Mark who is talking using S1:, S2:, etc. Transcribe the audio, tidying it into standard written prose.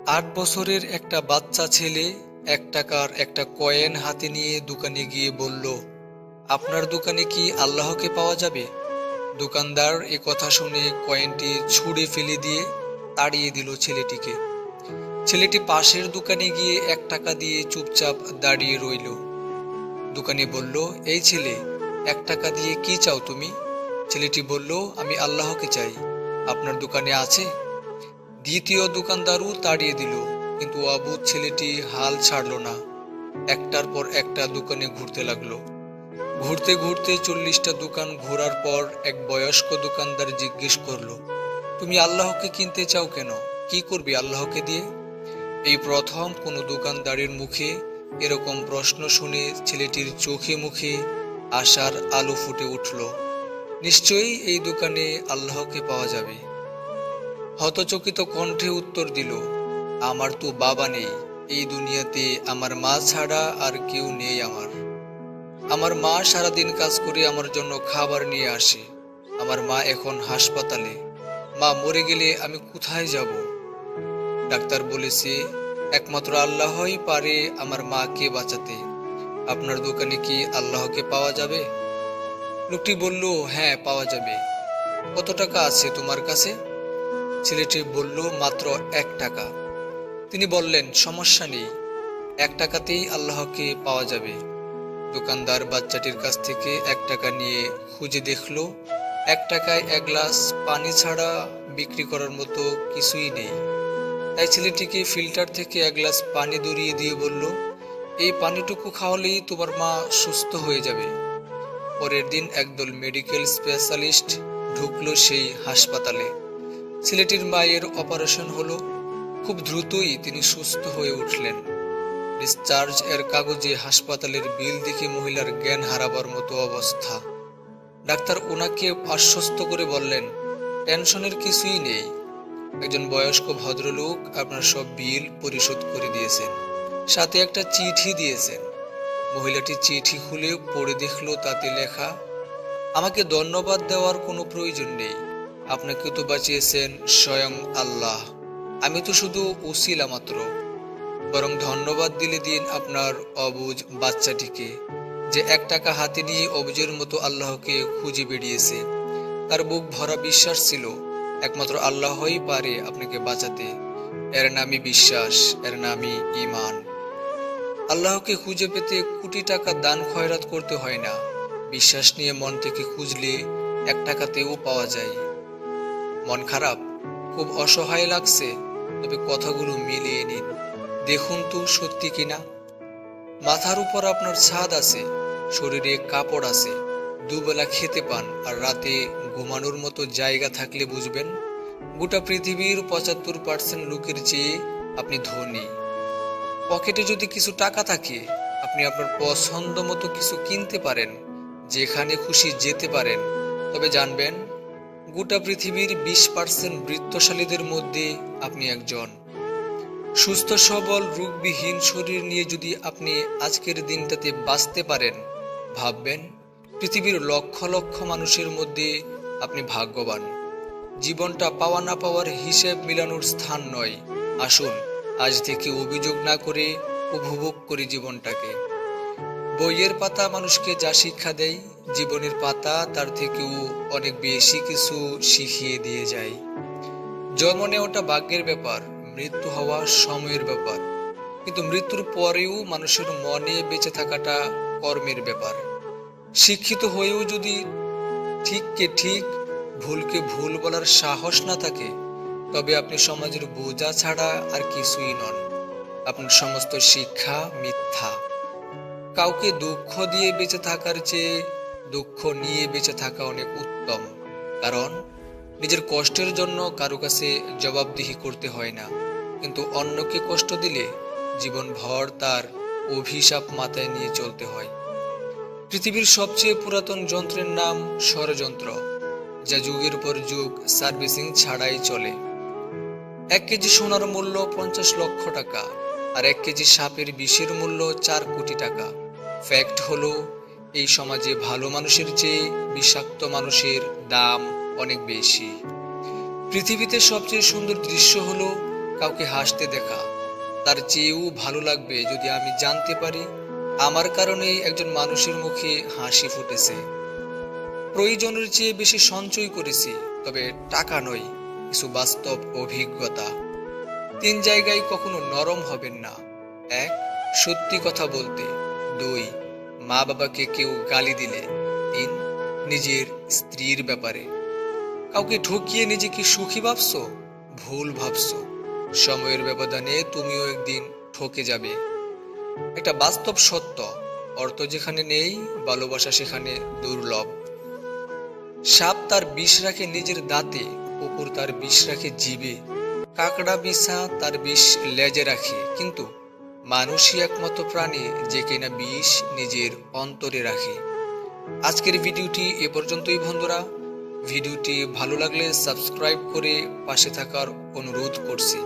S1: 8 বছরের একটা বাচ্চা ছেলে 1 টাকার একটা কয়েন হাতে নিয়ে দোকানে গিয়ে বলল, আপনার দোকানে কি আল্লাহকে পাওয়া যাবে? দোকানদার এ কথা শুনে কয়েনটি ছুঁড়ে ফেলে দিয়ে তাড়িয়ে দিল ছেলেটিকে। ছেলেটি পাশের দোকানে গিয়ে 1 টাকা দিয়ে চুপচাপ দাঁড়িয়ে রইল। দোকানি বলল, এই ছেলে, 1 টাকা দিয়ে কি চাও তুমি? ছেলেটি বলল, আমি আল্লাহকে চাই। আপনার দোকানে আছে? দ্বিতীয় দোকানদারও তাড়িয়ে দিল, কিন্তু অবুঝ ছেলেটি হাল ছাড়ল না। একটার পর একটা দোকানে ঘুরতে লাগলো। ঘুরতে ঘুরতে 40টা দোকান ঘোরার পর এক বয়স্ক দোকানদার জিজ্ঞেস করলো, তুমি আল্লাহকে কিনতে চাও কেন? কি করবে আল্লাহকে দিয়ে? এই প্রথম কোনো দোকানদারের মুখে এরকম প্রশ্ন শুনে ছেলেটির চোখে মুখে আশার আলো ফুটে উঠল। নিশ্চয়ই এই দোকানে আল্লাহকে পাওয়া যাবে। হতচকিত কণ্ঠে উত্তর দিল, আমার তো বাবা নেই, এই দুনিয়াতে আমার মা ছাড়া আর কেউ নেই। আমার মা সারাদিন কাজ করে আমার জন্য খাবার নিয়ে আসে। আমার মা এখন হাসপাতালে। মা মরে গেলে আমি কোথায় যাব? ডাক্তার বলেছে একমাত্র আল্লাহই পারে আমার মাকে বাঁচাতে। আপনার দোকানে কি আল্লাহকে পাওয়া যাবে? লোকটি বলল, হ্যাঁ, পাওয়া যাবে। কত টাকা আছে তোমার কাছে? ছেলেটি বলল, মাত্র 1 টাকা। তিনি বললেন, সমস্যা নেই, 1 টাকাতেই আল্লাহকে পাওয়া যাবে। দোকানদার বাচ্চাটির কাছ থেকে 1 টাকা নিয়ে খুঁজে দেখলো 1 টাকায় 1 গ্লাস পানি ছাড়া বিক্রি করার মতো কিছুই নেই। তাই ছেলেটিকে ফিল্টার থেকে 1 গ্লাস পানি দূরিয়ে দিয়ে বলল, এই পানিটুকু খাওয়ালেই তোমার মা সুস্থ হয়ে যাবে। পরের দিন একদল মেডিকেল স্পেশালিস্ট ঢুকলো সেই হাসপাতালে। ছেলেটির মায়ের অপারেশন হলো। খুব দ্রুতই তিনি সুস্থ হয়ে উঠলেন। ডিসচার্জ এর কাগজে হাসপাতালের বিল দেখে মহিলার জ্ঞান হারাবার মতো অবস্থা। ডাক্তার ওনাকে আশ্বস্ত করে বললেন, টেনশনের কিছুই নেই। একজন বয়স্ক ভদ্রলোক আপনার সব বিল পরিশোধ করে দিয়েছেন, সাথে একটা চিঠি দিয়েছেন। মহিলাটি চিঠি খুলে পড়ে দেখলো তাতে লেখা, আমাকে ধন্যবাদ দেওয়ার কোনো প্রয়োজন নেই। আপনাকে তো বাঁচিয়েছেন স্বয়ং আল্লাহ। আমি তো শুধু উসিলা মাত্র। বরং ধন্যবাদ দিলে দিন আপনার অবুঝ বাচ্চাটিকে, যে 1 টাকা হাতে নিয়ে অবুঝের মতো আল্লাহকে খুঁজে বেরিয়েছে। তার বুক ভরা বিশ্বাস ছিল একমাত্র আল্লাহই পারে আপনাকে বাঁচাতে। এর নামই বিশ্বাস, এর নামই ঈমান। আল্লাহকে খুঁজে পেতে কোটি টাকা দান খয়রাত করতে হয় না। বিশ্বাস নিয়ে মন থেকে খুঁজলে 1 টাকাতেও পাওয়া যায়। মন খারাপ, খুব অসহায় লাগছে, তবে কথাগুলো মিলিয়ে নিন, দেখুন তো সত্যি কিনা। মাথার উপর আপনার ছাদ আছে, শরীরে কাপড় আছে, দুবেলা খেতে পান, আর রাতে ঘুমানোর মতো জায়গা থাকলে বুঝবেন গোটা পৃথিবীর 75% লোকের চেয়ে আপনি ধনী। পকেটে যদি কিছু টাকা থাকে, আপনি আপনার পছন্দ মতো কিছু কিনতে পারেন, যেখানে খুশি যেতে পারেন, তবে জানবেন গোটা পৃথিবীর 20% বৃত্তশালীদের মধ্যে আপনি একজন। সুস্থ সবল রোগবিহীন শরীর নিয়ে যদি আপনি আজকের দিনটাতে বাঁচতে পারেন, ভাববেন পৃথিবীর লক্ষ লক্ষ মানুষের মধ্যে আপনি ভাগ্যবান। জীবনটা পাওয়া না পাওয়ার হিসেব মিলানোর স্থান নয়। আসুন আজ থেকে অভিযোগ না করে উপভোগ করি জীবনটাকে। বইয়ের পাতা মানুষকে যা শিক্ষা দেয়, জীবনের পাতা তার থেকেও অনেক বেশি কিছু শিখিয়ে দিয়ে যায়। জন্ম নেওয়াটা ভাগ্যের ব্যাপার, মৃত্যু হওয়া সময়ের ব্যাপার, কিন্তু মৃত্যুর পরেও মানুষের মনে বেঁচে থাকাটা কর্মের ব্যাপার। শিক্ষিত হয়েও যদি ঠিককে ঠিক, ভুলকে ভুল বলার সাহস না থাকে, তবে আপনি সমাজের বোঝা ছাড়া আর কিছুই নন। আপনার সমস্ত শিক্ষা মিথ্যা। কাউকে দুঃখ দিয়ে বেঁচে থাকার চেয়ে দুঃখ নিয়ে বেঁচে থাকা অনেক উত্তম। কারণ নিজের কষ্টের জন্য কারো কাছে জবাবদিহি করতে হয় না, কিন্তু অন্যকে কষ্ট দিলে জীবনভর তার অভিশাপ মাথায় নিয়ে চলতে হয়। পৃথিবীর সবচেয়ে পুরাতন যন্ত্রের নাম ষড়যন্ত্র, যা যুগের পর যুগ সার্ভিসিং ছাড়াই চলে। 1 কেজি সোনার মূল্য 50 লক্ষ টাকা, আর 1 কেজি সাপের বিষের মূল্য 4 কোটি টাকা। ফ্যাক্ট হলো, এই সমাজে ভালো মানুষের চেয়ে বিষাক্ত মানুষের দাম অনেক বেশি। পৃথিবীতে সবচেয়ে সুন্দর দৃশ্য হলো কাউকে হাসতে দেখা, তার চেয়েও ভালো লাগবে যদি আমি জানতে পারি আমার কারণেই একজন মানুষের মুখে হাসি ফুটেছে। প্রয়োজনের চেয়ে বেশি সঞ্চয় করেছি, তবে টাকা নয়, কিছু বাস্তব অভিজ্ঞতা। 3 জায়গায় কখনো নরম হবেন না। 1, সত্যি কথা বলতে। 2, মা বাবাকে কেউ গালি দিলে। 3, নিজের স্ত্রীর ব্যাপারে। কাউকে ঠকিয়ে নিজেকে সুখী ভাবছো? ভুল ভাবছো। সময়ের ব্যবধানে তুমিও একদিন ঠকে যাবে। একটা বাস্তব সত্য, অর্থ যেখানে নেই, ভালোবাসা সেখানে দুর্লভ। সাপ তার বিষ রাখে নিজের দাঁতে, কুকুর তার বিষ রাখে জিভে, কাকড়া বিছা তার বিষ লেজে রাখে, কিন্তু মানুষই একমাত্র প্রাণী যে কিনা বিষ নিজের অন্তরে রাখে। আজকের ভিডিওটি এ পর্যন্তই বন্ধুরা। ভিডিওটি ভালো লাগলে সাবস্ক্রাইব করে পাশে থাকার অনুরোধ করছি।